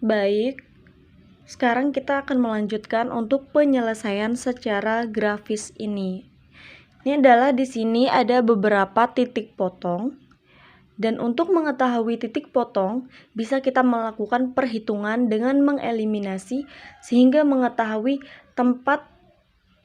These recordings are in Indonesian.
Baik, sekarang kita akan melanjutkan untuk penyelesaian secara grafis ini. Ini adalah di sini ada beberapa titik potong. Dan untuk mengetahui titik potong, bisa kita melakukan perhitungan dengan mengeliminasi sehingga mengetahui tempat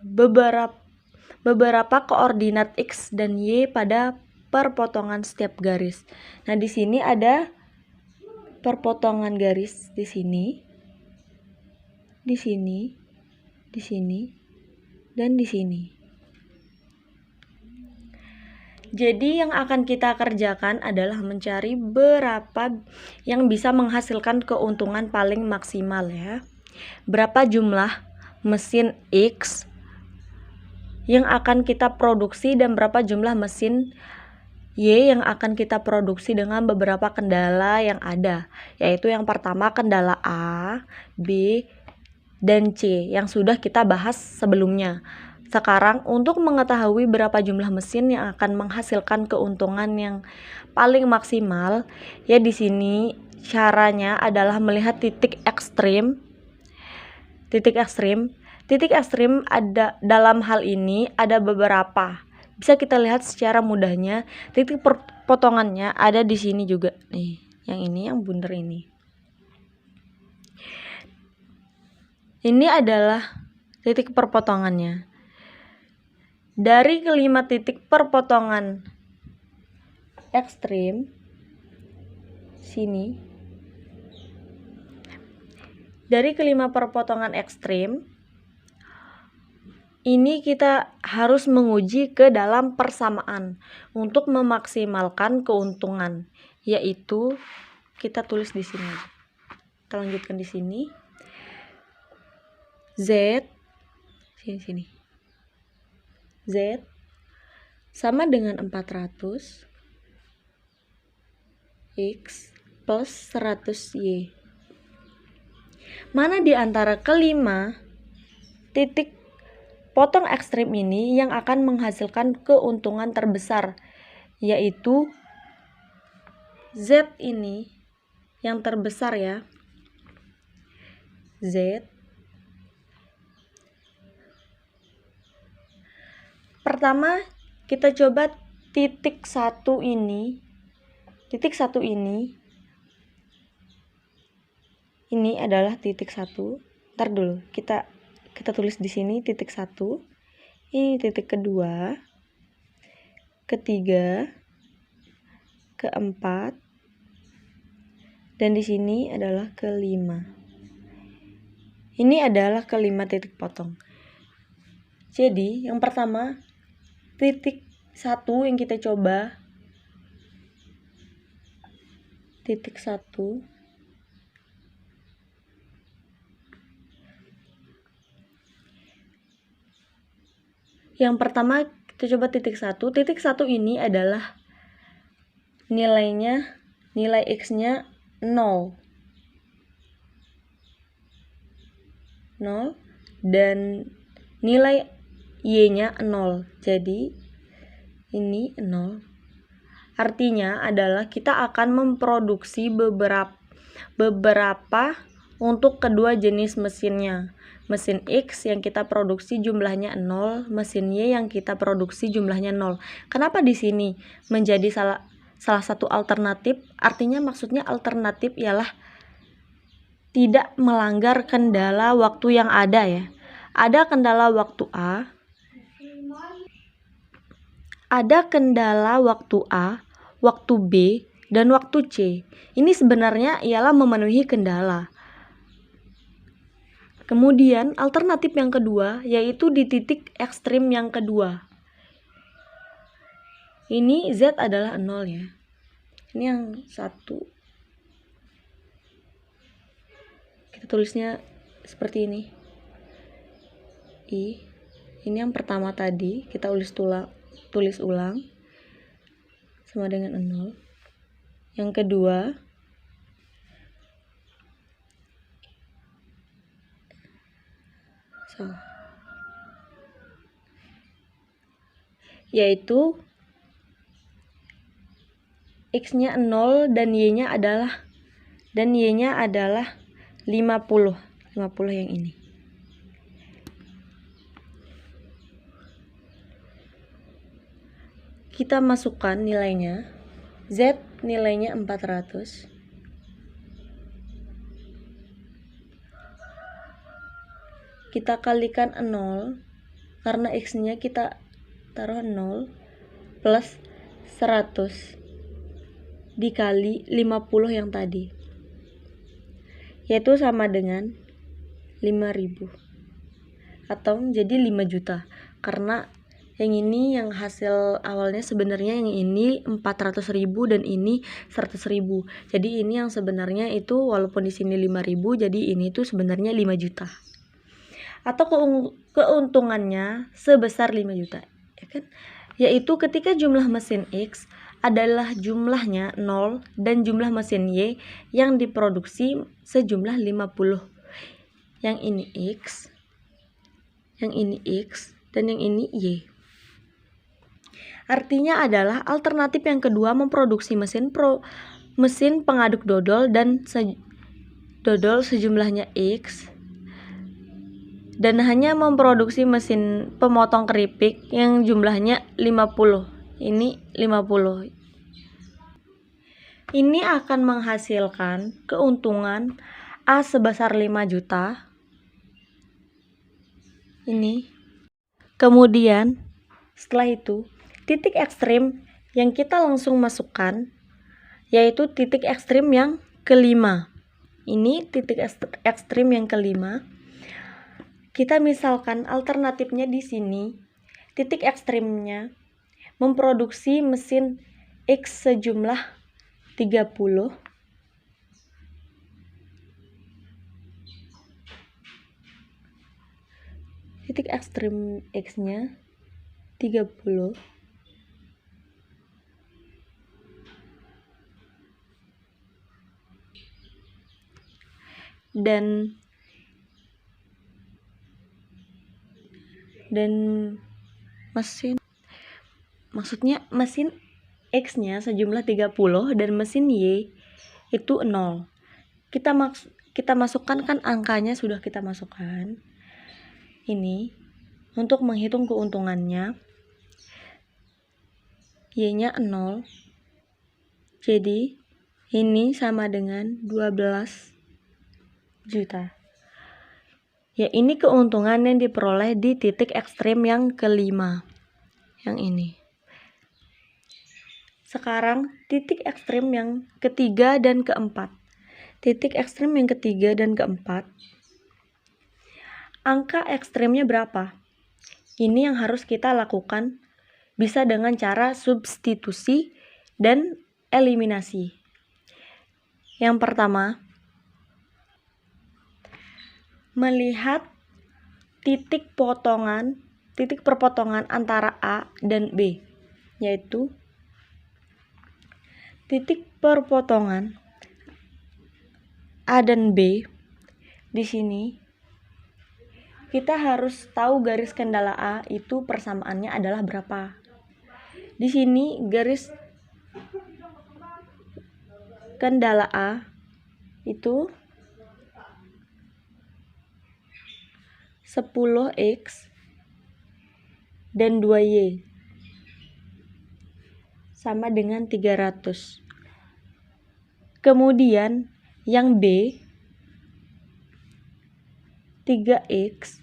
beberapa koordinat X dan Y pada perpotongan setiap garis. Nah, di sini ada perpotongan garis di sini, di sini, di sini, dan di sini. Jadi yang akan kita kerjakan adalah mencari berapa yang bisa menghasilkan keuntungan paling maksimal ya. Berapa jumlah mesin X yang akan kita produksi dan berapa jumlah mesin Y yang akan kita produksi dengan beberapa kendala yang ada, yaitu yang pertama kendala A, B, dan C yang sudah kita bahas sebelumnya. Sekarang untuk mengetahui berapa jumlah mesin yang akan menghasilkan keuntungan yang paling maksimal, ya di sini caranya adalah melihat titik ekstrim. Titik ekstrim ada dalam hal ini ada beberapa. Bisa kita lihat secara mudahnya, titik potongannya ada di sini juga. Nih, yang ini yang bundar ini. Ini adalah titik perpotongannya. Dari kelima titik perpotongan ekstrim sini, dari kelima perpotongan ekstrim ini kita harus menguji ke dalam persamaan untuk memaksimalkan keuntungan, yaitu kita tulis di sini. Kita lanjutkan di sini. Z sini. Z sama dengan 400 X plus 100 Y. Mana di antara kelima titik potong ekstrim ini yang akan menghasilkan keuntungan terbesar, yaitu Z ini yang terbesar ya. Z. Pertama kita coba titik 1 ini. Titik 1 ini adalah titik 1. Ntar dulu, kita tulis di sini titik 1. Ini titik kedua, ketiga, keempat, dan di sini adalah kelima. Ini adalah kelima titik potong. Jadi, yang pertama titik 1 yang kita coba, titik 1 yang pertama kita coba titik 1. Titik 1 ini adalah nilai X nya 0 dan nilai Y nya 0. Jadi ini 0. Artinya adalah kita akan memproduksi beberapa untuk kedua jenis mesinnya. Mesin X yang kita produksi jumlahnya 0, mesin Y yang kita produksi jumlahnya 0. Kenapa di sini menjadi salah satu alternatif? Artinya maksudnya alternatif ialah tidak melanggar kendala waktu yang ada ya. Ada kendala waktu A, ada kendala waktu A, waktu B, dan waktu C. Ini sebenarnya ialah memenuhi kendala. Kemudian alternatif yang kedua yaitu di titik ekstrim yang kedua. Ini Z adalah 0 ya. Ini yang 1. Kita tulisnya seperti ini. I. Ini yang pertama tadi, kita tulis ulang sama dengan 0. Yang kedua yaitu X-nya 0 dan Y-nya adalah 50 yang ini. Kita masukkan nilainya. Z nilainya 400. Kita kalikan 0 karena X-nya kita taruh 0 plus 100 dikali 50 yang tadi, yaitu sama dengan 5.000 atau menjadi 5 juta. Karena yang ini yang hasil awalnya sebenarnya yang ini 400.000 dan ini 100.000. Jadi ini yang sebenarnya itu walaupun di sini 5.000, jadi ini tuh sebenarnya 5 juta. Atau keuntungannya sebesar 5 juta, ya kan? Yaitu ketika jumlah mesin X adalah jumlahnya 0 dan jumlah mesin Y yang diproduksi sejumlah 50. Yang ini X, yang ini X, dan yang ini Y. Artinya adalah alternatif yang kedua memproduksi mesin pengaduk dodol dan dodol sejumlahnya X dan hanya memproduksi mesin pemotong keripik yang jumlahnya 50. Ini 50. Ini akan menghasilkan keuntungan A sebesar 5 juta. Ini. Kemudian setelah itu titik ekstrim yang kita langsung masukkan yaitu titik ekstrim yang kelima. Ini titik ekstrim yang kelima. Kita misalkan alternatifnya di sini, titik ekstrimnya memproduksi mesin X sejumlah 30. Titik ekstrim X-nya 30. Dan mesin X-nya sejumlah 30 dan mesin Y itu 0. Kita masukkan kan angkanya sudah kita masukkan. Ini untuk menghitung keuntungannya. Y-nya 0. Jadi ini sama dengan 12 juta. Ya, ini keuntungan yang diperoleh di titik ekstrim yang kelima. Yang ini. Sekarang titik ekstrim yang ketiga dan keempat. Titik ekstrim yang ketiga dan keempat. Angka ekstrimnya berapa? Ini yang harus kita lakukan. Bisa dengan cara substitusi dan eliminasi. Yang pertama, melihat titik perpotongan antara A dan B, yaitu titik perpotongan A dan B. Di sini kita harus tahu garis kendala A itu persamaannya adalah berapa. Di sini garis kendala A itu 10X dan 2Y sama dengan 300. Kemudian yang B 3X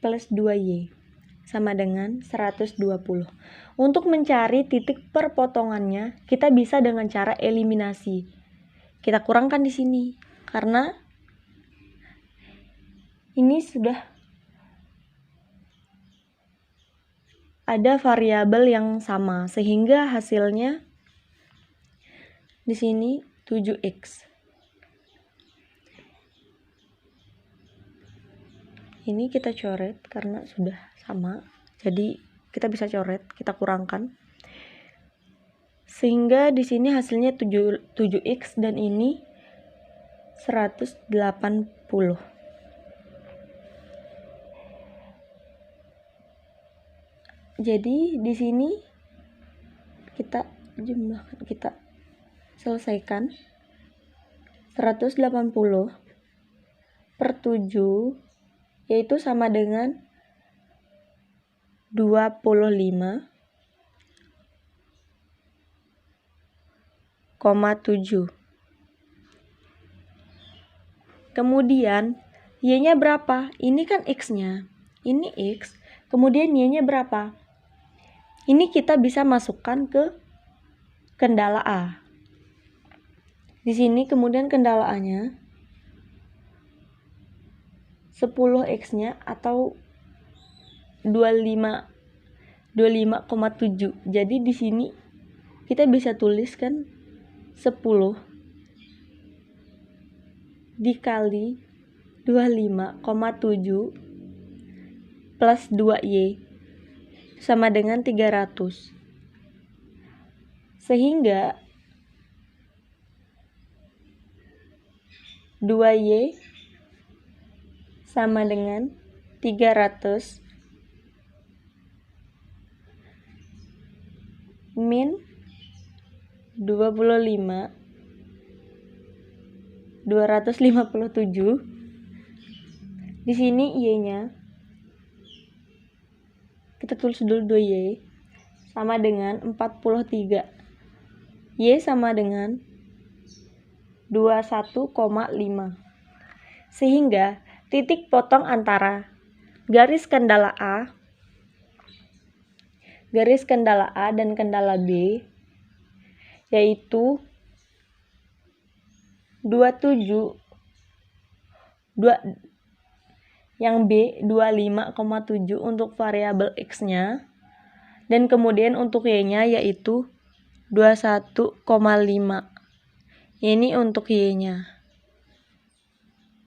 plus 2Y sama dengan 120. Untuk mencari titik perpotongannya, kita bisa dengan cara eliminasi. Kita kurangkan di sini karena ini sudah ada variabel yang sama sehingga hasilnya di sini 7X. Ini kita coret karena sudah sama. Jadi kita bisa coret, kita kurangkan. Sehingga di sini hasilnya 7X dan ini 180. Jadi di sini kita jumlahkan, kita selesaikan 180 per 7 yaitu sama dengan 25,7. Kemudian Y-nya berapa? Ini kan X-nya. Ini X. Kemudian Y-nya berapa? Ini kita bisa masukkan ke kendala A. Di sini kemudian kendala A-nya 10X-nya atau 25,7. Jadi di sini kita bisa tuliskan 10 dikali 25,7 plus 2Y sama dengan 300. Sehingga 2Y sama dengan 300 min 25 257. Di sini Y-nya kita tulis dulu 2Y sama dengan 43. Y sama dengan 21,5. Sehingga titik potong antara garis kendala A dan kendala B yaitu 27, yang B 25,7 untuk variabel X-nya, dan kemudian untuk Y-nya yaitu 21,5. Ini untuk Y-nya.